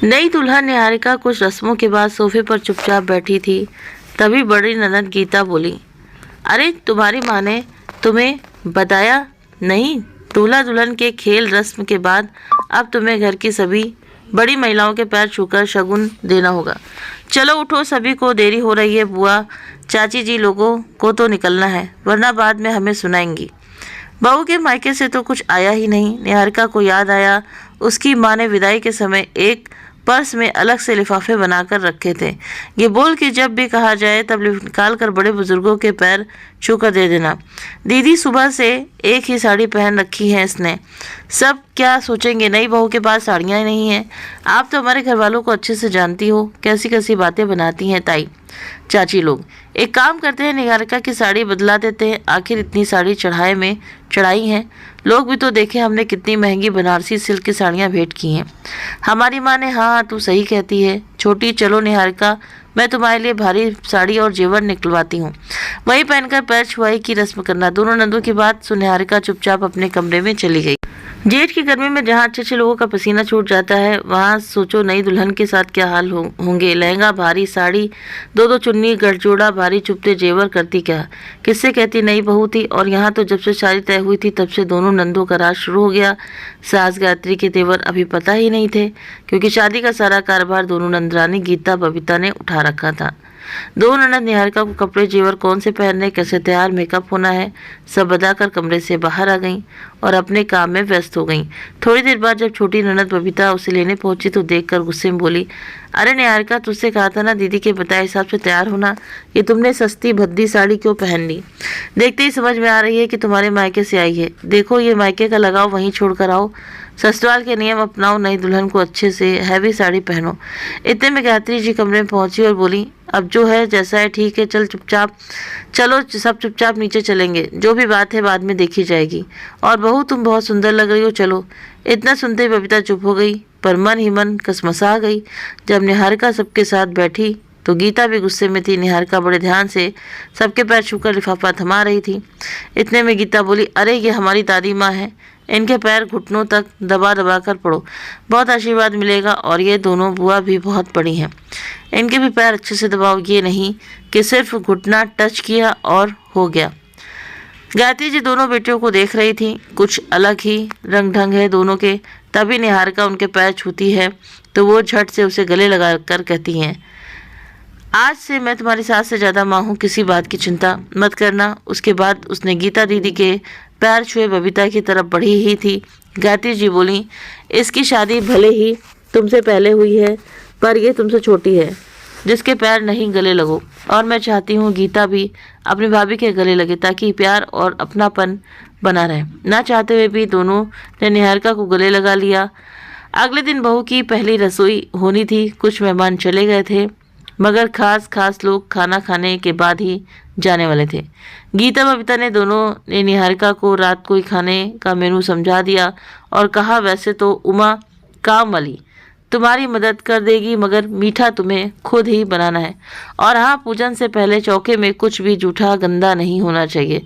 नई दुल्हन निहारिका कुछ रस्मों के बाद सोफे पर चुपचाप बैठी थी। तभी बड़ी ननद गीता बोली, अरे तुम्हारी माँ ने तुम्हें बताया नहीं? दूल्हा दुल्हन के खेल रस्म के बाद अब तुम्हें घर की सभी बड़ी महिलाओं के पैर छूकर शगुन देना होगा। चलो उठो, सभी को देरी हो रही है। बुआ चाची जी लोगों को तो निकलना है, वरना बाद में हमें सुनाएंगी। बहू के मायके से तो कुछ आया ही नहीं। निहारिका को याद आया उसकी माँ ने विदाई के समय एक पर्स में अलग से लिफाफे बनाकर रखे थे। ये बोल कि जब भी कहा जाए तब निकाल कर बड़े बुजुर्गों के पैर छू कर दे देना। दीदी सुबह से एक ही साड़ी पहन रखी है इसने। सब क्या सोचेंगे, नई बहू के पास साड़ियाँ नहीं हैं। आप तो हमारे घर वालों को अच्छे से जानती हो, कैसी कैसी बातें बनाती हैं ताई चाची लोग। एक काम करते हैं, निहारिका की साड़ी बदला देते हैं। आखिर इतनी साड़ी चढ़ाई हैं, लोग भी तो देखें हमने कितनी महंगी बनारसी सिल्क की साड़ियाँ भेंट की हैं। हमारी माँ ने हाँ तू सही कहती है छोटी, चलो निहारिका मैं तुम्हारे लिए भारी साड़ी और जेवर निकलवाती हूँ, वही पहनकर पैर छुआई की रस्म करना। दोनों नंदों की बात सुन निहारिका चुपचाप अपने कमरे में चली गई। जेठ की गर्मी में जहाँ अच्छे अच्छे लोगों का पसीना छूट जाता है, वहाँ सोचो नई दुल्हन के साथ क्या हाल होंगे। लहंगा भारी, साड़ी, दो चुन्नी, गठजोड़ा भारी, चुपते जेवर, करती क्या किससे कहती नई बहू थी। और यहाँ तो जब से शादी तय हुई थी तब से दोनों नंदों का राज शुरू हो गया। सास गायत्री के तेवर अभी पता ही नहीं थे, क्योंकि शादी का सारा कारोबार दोनों नंदरानी गीता बबीता ने उठा रखा था। दो ननद निहारिका को कपड़े जेवर कौन से पहनने, कैसे तैयार मेकअप होना है, सब बताकर कमरे से बाहर आ गईं और अपने काम में व्यस्त हो गईं। थोड़ी देर बाद जब छोटी ननद बबीता उसे लेने पहुंची तो देखकर गुस्से में बोली, अरे निहारिका तुझसे कहा था ना दीदी के बताए हिसाब से तैयार होना, ये तुमने सस्ती भद्दी साड़ी क्यों पहन ली? देखते ही समझ में आ रही है कि तुम्हारे मायके से आई है। देखो ये मायके का लगाव वहीं छोड़ कर आओ, ससुराल के नियम अपनाओ, नई दुल्हन को अच्छे से हैवी साड़ी पहनो। इतने में गायत्री जी कमरे में पहुंची और बोली, अब जो है जैसा है ठीक है, चलो सब चुपचाप नीचे चलेंगे, जो भी बात है बाद में देखी जाएगी। और बहू तुम बहुत सुंदर लग रही हो, चलो। इतना सुनते ही बबीता चुप हो गई, पर मन ही मन कसमसा गई। जब निहारिका सबके साथ बैठी तो गीता भी गुस्से में थी। निहारिका बड़े ध्यान से सबके पैर छूकर लिफाफा थमा रही थी। इतने में गीता बोली, अरे ये हमारी दादी माँ है, इनके पैर घुटनों तक दबा दबा कर पड़ो, बहुत आशीर्वाद मिलेगा। और ये दोनों बुआ भी बहुत बड़ी हैं, इनके भी पैर अच्छे से दबाओ, ये नहीं कि सिर्फ घुटना टच किया और हो गया। गायत्री जी दोनों बेटियों को देख रही थी, कुछ अलग ही रंग ढंग है दोनों के। तभी निहारिका उनके पैर छूती है तो वो झट से उसे गले लगा कर कहती हैं, आज से मैं तुम्हारी सास से ज़्यादा माँ हूँ, किसी बात की चिंता मत करना। उसके बाद उसने गीता दीदी के पैर छुए बबीता की तरफ बढ़ी ही थी। गायत्री जी बोली, इसकी शादी भले ही तुमसे पहले हुई है, पर ये तुमसे छोटी है, जिसके पैर नहीं गले लगो। और मैं चाहती हूँ गीता भी अपनी भाभी के गले लगे, ताकि प्यार और अपनापन बना रहे। ना चाहते हुए भी दोनों ने निहारिका को गले लगा लिया। अगले दिन बहू की पहली रसोई होनी थी। कुछ मेहमान चले गए थे, मगर खास लोग खाना खाने के बाद ही जाने वाले थे। गीता बबीता ने दोनों ने निहारिका को रात को ही खाने का मेनू समझा दिया और कहा, वैसे तो उमा काम वाली तुम्हारी मदद कर देगी, मगर मीठा तुम्हें खुद ही बनाना है। और हाँ, पूजन से पहले चौके में कुछ भी जूठा गंदा नहीं होना चाहिए,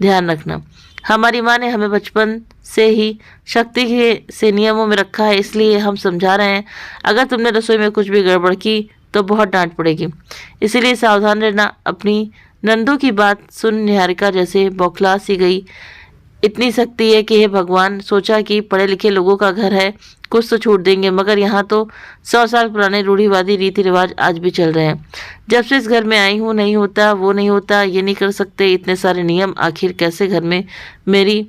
ध्यान रखना। हमारी माँ ने हमें बचपन से ही शक्ति के से नियमों में रखा है, इसलिए हम समझा रहे हैं, अगर तुमने रसोई में कुछ भी गड़बड़ की तो बहुत डांट पड़ेगी, इसीलिए सावधान रहना। अपनी नंदों की बात सुन निहारिका जैसे बौखला सी गई। इतनी शक्ति है कि हे भगवान, सोचा कि पढ़े लिखे लोगों का घर है, कुछ तो छूट देंगे, मगर यहाँ तो 100 साल पुराने रूढ़िवादी रीति रिवाज आज भी चल रहे हैं। जब से इस घर में आई हूँ, नहीं होता, वो नहीं होता, ये नहीं कर सकते, इतने सारे नियम आखिर कैसे घर में मेरी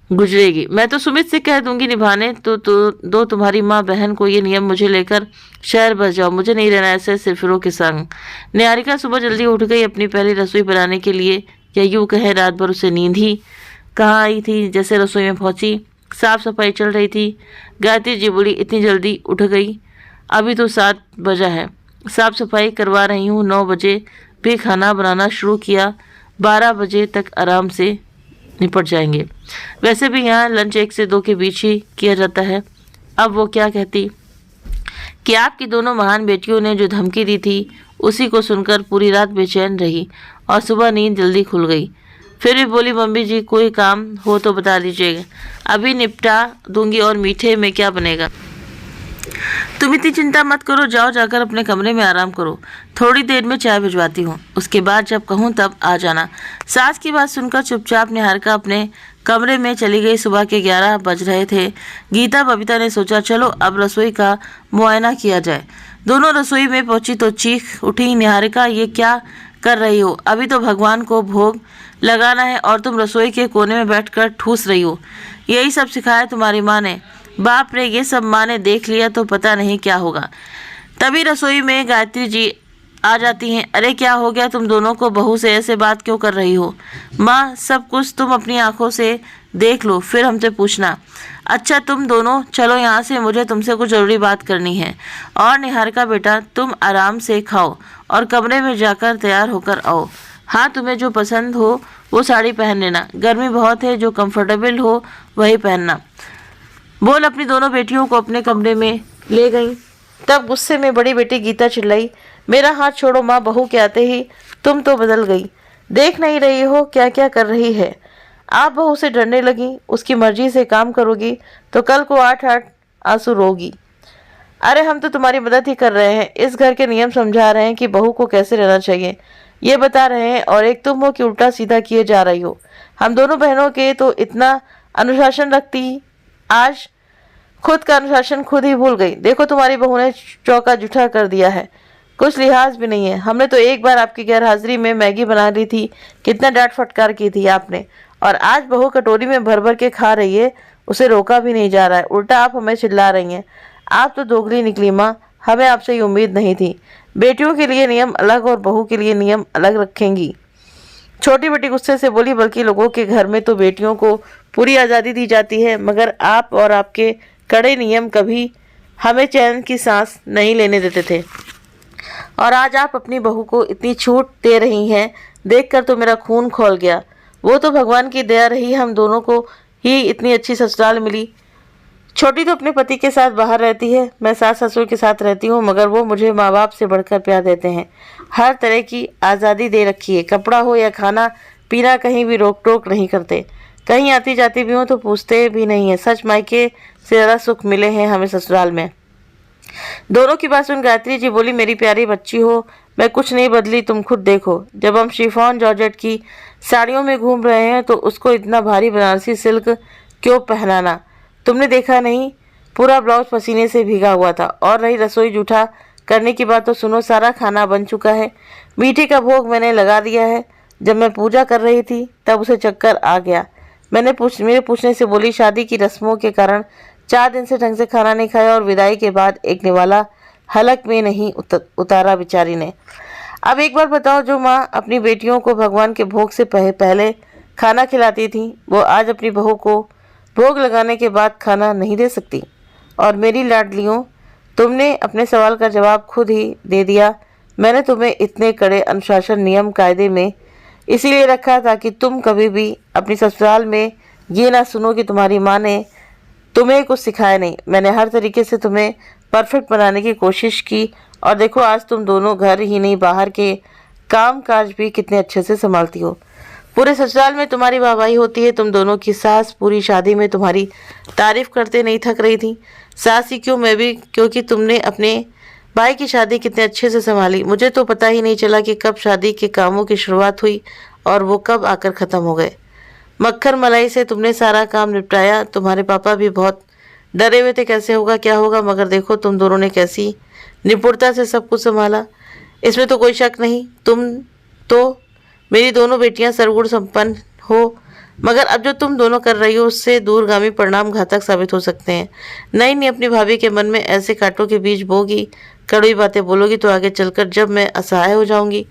गुजरेगी। मैं तो सुमित से कह दूंगी निभाने, तो दो तुम्हारी माँ बहन को ये नियम मुझे लेकर शहर बस जाओ, मुझे नहीं रहना ऐसे सिरफिरों के संग। निहारिका सुबह जल्दी उठ गई अपनी पहली रसोई बनाने के लिए, या यूँ कहें रात भर उसे नींद ही कहाँ आई थी। जैसे रसोई में पहुंची, साफ सफाई चल रही थी। गायत्री जी बोली, इतनी जल्दी उठ गई, अभी तो 7 बजा है, साफ सफाई करवा रही हूँ। 9 बजे भी खाना बनाना शुरू किया, 12 बजे तक आराम से निपट जाएंगे। वैसे भी यहाँ लंच 1 से 2 के बीच ही किया जाता है। अब वो क्या कहती कि आपकी दोनों महान बेटियों ने जो धमकी दी थी, उसी को सुनकर पूरी रात बेचैन रही और सुबह नींद जल्दी खुल गई। फिर भी बोली, मम्मी जी कोई काम हो तो बता दीजिएगा, अभी निपटा दूंगी। और मीठे में क्या बनेगा? तुम इतनी चिंता मत करो, जाओ जाकर अपने कमरे में आराम करो, थोड़ी देर में चाय भिजवाती हूँ, उसके बाद जब कहूँ तब आ जाना। सास की बात सुनकर चुपचाप निहारिका अपने कमरे में चली गई। सुबह के 11 बज रहे थे। गीता बबीता ने सोचा चलो अब रसोई का मुआयना किया जाए। दोनों रसोई में पहुंची तो चीख उठी, निहारिका ये क्या कर रही हो? अभी तो भगवान को भोग लगाना है और तुम रसोई के कोने में बैठकर ठूस रही हो। यही सब सिखाया तुम्हारी माँ ने? बाप रे, ये सब माँ ने देख लिया तो पता नहीं क्या होगा। तभी रसोई में गायत्री जी आ जाती हैं। अरे क्या हो गया तुम दोनों को? बहू से ऐसे बात क्यों कर रही हो? माँ सब कुछ तुम अपनी आंखों से देख लो फिर हमसे पूछना। अच्छा तुम दोनों चलो यहाँ से, मुझे तुमसे कुछ ज़रूरी बात करनी है। और निहारिका बेटा तुम आराम से खाओ और कमरे में जाकर तैयार होकर आओ। हाँ तुम्हें जो पसंद हो वो साड़ी पहन लेना, गर्मी बहुत है, जो कंफर्टेबल हो वही पहनना। बोल अपनी दोनों बेटियों को अपने कमरे में ले गई। तब गुस्से में बड़ी बेटी गीता चिल्लाई, मेरा हाथ छोड़ो माँ, बहू के आते ही तुम तो बदल गई। देख नहीं रही हो क्या क्या कर रही है? आप बहू से डरने लगी, उसकी मर्जी से काम करोगी तो कल को 8-8 आंसू रोगी। अरे हम तो तुम्हारी मदद ही कर रहे हैं, इस घर के नियम समझा रहे हैं कि बहू को कैसे रहना चाहिए ये बता रहे हैं, और एक तुम हो कि उल्टा सीधा किए जा रही हो। हम दोनों बहनों के तो इतना अनुशासन रखती, आज खुद का अनुशासन खुद ही भूल गई। देखो तुम्हारी बहू ने चौका जूठा कर दिया है, कुछ लिहाज भी नहीं है। हमने तो एक बार आपकी गैर हाजिरी में मैगी बना ली थी, कितना डांट फटकार की थी आपने, और आज बहू कटोरी में भर भर के खा रही है, उसे रोका भी नहीं जा रहा है, उल्टा आप हमें चिल्ला रही हैं। आप तो दोगली निकली माँ, हमें आपसे ये उम्मीद नहीं थी। बेटियों के लिए नियम अलग और बहू के लिए नियम अलग रखेंगी। छोटी बेटी गुस्से से बोली, बल्कि लोगों के घर में तो बेटियों को पूरी आज़ादी दी जाती है, मगर आप और आपके कड़े नियम कभी हमें चैन की सांस नहीं लेने देते थे, और आज आप अपनी बहू को इतनी छूट दे रही हैं, देखकर तो मेरा खून खौल गया। वो तो भगवान की दया रही हम दोनों को ही इतनी अच्छी ससुराल मिली। छोटी तो अपने पति के साथ बाहर रहती है, मैं सास ससुर के साथ रहती हूँ, मगर वो मुझे माँ बाप से बढ़कर प्यार देते हैं। हर तरह की आज़ादी दे रखी है, कपड़ा हो या खाना पीना कहीं भी रोक टोक नहीं करते। कहीं आती जाती भी हूँ तो पूछते भी नहीं है। सच मायके से ज़्यादा सुख मिले हैं हमें ससुराल में। दोनों की बात सुन गायत्री जी बोली, मेरी प्यारी बच्ची हो, मैं कुछ नहीं बदली, तुम खुद देखो। जब हम शिफॉन जॉर्जेट की साड़ियों में घूम रहे हैं तो उसको इतना भारी बनारसी सिल्क क्यों पहनाना? तुमने देखा नहीं, पूरा ब्लाउज पसीने से भीगा हुआ था। और रही रसोई जूठा करने की बात तो सुनो, सारा खाना बन चुका है, मीठे का भोग मैंने लगा दिया है। जब मैं पूजा कर रही थी तब उसे चक्कर आ गया। मेरे पूछने से बोली, शादी की रस्मों के कारण 4 दिन से ढंग से खाना नहीं खाया और विदाई के बाद एक निवाला हलक में नहीं उतारा बेचारी ने। अब एक बार बताओ, जो माँ अपनी बेटियों को भगवान के भोग से पहले खाना खिलाती थी, वो आज अपनी बहू को भोग लगाने के बाद खाना नहीं दे सकती? और मेरी लाडलियों, तुमने अपने सवाल का जवाब खुद ही दे दिया। मैंने तुम्हें इतने कड़े अनुशासन नियम कायदे में इसीलिए रखा ताकि तुम कभी भी अपनी ससुराल में ये ना सुनो कि तुम्हारी माँ ने तुम्हें कुछ सिखाया नहीं। मैंने हर तरीके से तुम्हें परफेक्ट बनाने की कोशिश की, और देखो आज तुम दोनों घर ही नहीं बाहर के काम काज भी कितने अच्छे से संभालती हो। पूरे ससुराल में तुम्हारी वाहवाही होती है। तुम दोनों की सास पूरी शादी में तुम्हारी तारीफ करते नहीं थक रही थी। सास ही क्यों, मैं भी, क्योंकि तुमने अपने भाई की शादी कितने अच्छे से संभाली। मुझे तो पता ही नहीं चला कि कब शादी के कामों की शुरुआत हुई और वो कब आकर ख़त्म हो गए। मक्खन मलाई से तुमने सारा काम निपटाया। तुम्हारे पापा भी बहुत डरे हुए थे कैसे होगा क्या होगा, मगर देखो तुम दोनों ने कैसी निपुणता से सब कुछ संभाला, इसमें तो कोई शक नहीं। तुम तो मेरी दोनों बेटियां सर्वगुण संपन्न हो, मगर अब जो तुम दोनों कर रही हो उससे दूरगामी परिणाम घातक साबित हो सकते हैं। नहीं, अपनी भाभी के मन में ऐसे कांटों के बीज बोगी, कड़वी बातें बोलोगी तो आगे चलकर जब मैं असहाय हो जाऊंगी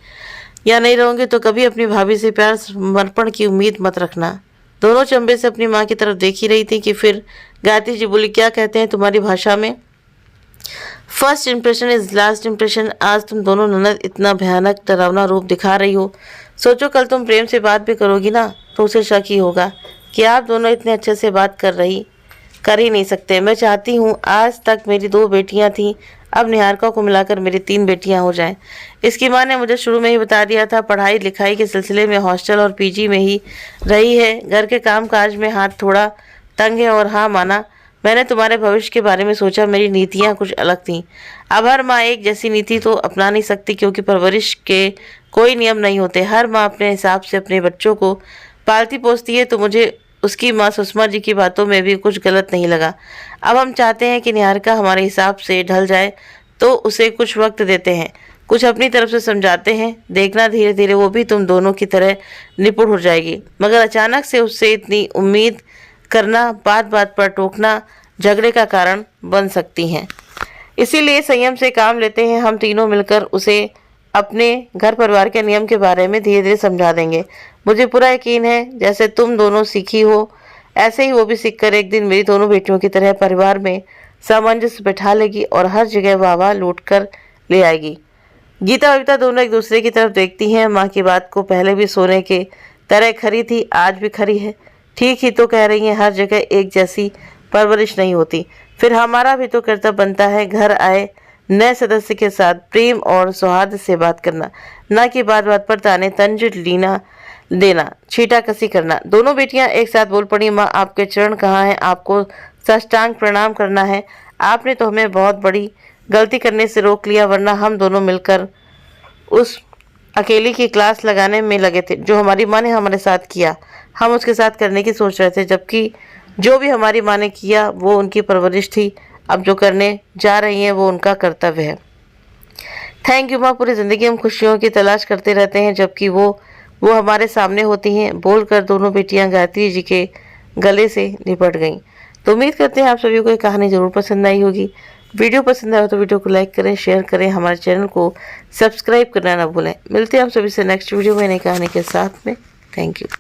या नहीं रहूंगी तो कभी अपनी भाभी से प्यार समर्पण की उम्मीद मत रखना। दोनों चंबे से अपनी माँ की तरफ देख ही रही थी कि फिर गायत्री जी बोली, क्या कहते हैं तुम्हारी भाषा में, first impression is last impression. आज तुम दोनों ननद इतना भयानक डरावना रूप दिखा रही हो, सोचो कल तुम प्रेम से बात भी करोगी ना तो उसे शक ही होगा कि आप दोनों इतने अच्छे से बात कर ही नहीं सकते। मैं चाहती हूँ आज तक मेरी 2 बेटियाँ थीं, अब निहारिका को मिलाकर मेरी 3 बेटियाँ हो जाएं। इसकी माँ ने मुझे शुरू में ही बता दिया था, पढ़ाई लिखाई के सिलसिले में हॉस्टल और पीजी में ही रही है, घर के काम काज में हाथ थोड़ा तंग है। और हाँ माना, मैंने तुम्हारे भविष्य के बारे में सोचा, मेरी नीतियाँ कुछ अलग थीं। अब हर माँ एक जैसी नीति तो अपना नहीं सकती, क्योंकि परवरिश के कोई नियम नहीं होते। हर माँ अपने हिसाब से अपने बच्चों को पालती पोसती है। तो मुझे उसकी माँ सुषमा जी की बातों में भी कुछ गलत नहीं लगा। अब हम चाहते हैं कि निहारिका हमारे हिसाब से ढल जाए, तो उसे कुछ वक्त देते हैं, कुछ अपनी तरफ से समझाते हैं। देखना धीरे धीरे वो भी तुम दोनों की तरह निपुण हो जाएगी। मगर अचानक से उससे इतनी उम्मीद करना, बात बात पर टोकना झगड़े का कारण बन सकती हैं। इसीलिए संयम से काम लेते हैं। हम तीनों मिलकर उसे अपने घर परिवार के नियम के बारे में धीरे धीरे समझा देंगे। मुझे पूरा यकीन है जैसे तुम दोनों सीखी हो, ऐसे ही वो भी सीखकर एक दिन मेरी दोनों बेटियों की तरह परिवार में सामंजस्य बैठा लेगी और हर जगह वाह लूट कर ले आएगी। गीता बबीता दोनों एक दूसरे की तरफ देखती हैं। माँ की बात को पहले भी सोने के तरह खरी थी, आज भी खरी है। ठीक ही तो कह रही हैं, हर जगह एक जैसी परवरिश नहीं होती। फिर हमारा भी तो कर्तव्य बनता है घर आए नए सदस्य के साथ प्रेम और सौहार्द से बात करना, ना कि बात बात पर ताने तंज लीना देना, छीटा कसी करना। दोनों बेटियां एक साथ बोल पड़ी, माँ आपके चरण कहाँ हैं, आपको साष्टांग प्रणाम करना है। आपने तो हमें बहुत बड़ी गलती करने से रोक लिया, वरना हम दोनों मिलकर उस अकेली की क्लास लगाने में लगे थे, जो हमारी माँ ने हमारे साथ किया। हम उसके साथ करने की सोच रहे थे, जबकि जो भी हमारी माँ ने किया वो उनकी परवरिश थी। अब जो करने जा रही हैं वो उनका कर्तव्य है। थैंक यू माँ, पूरी ज़िंदगी हम खुशियों की तलाश करते रहते हैं, जबकि वो हमारे सामने होती हैं। बोलकर दोनों बेटियां गायत्री जी के गले से लिपट गईं। तो उम्मीद करते हैं आप सभी को ये कहानी ज़रूर पसंद आई होगी। वीडियो पसंद आए तो वीडियो को लाइक करें, शेयर करें, हमारे चैनल को सब्सक्राइब करना ना भूलें। मिलते हैं आप सभी से नेक्स्ट वीडियो में नई कहानी के साथ में। Thank you.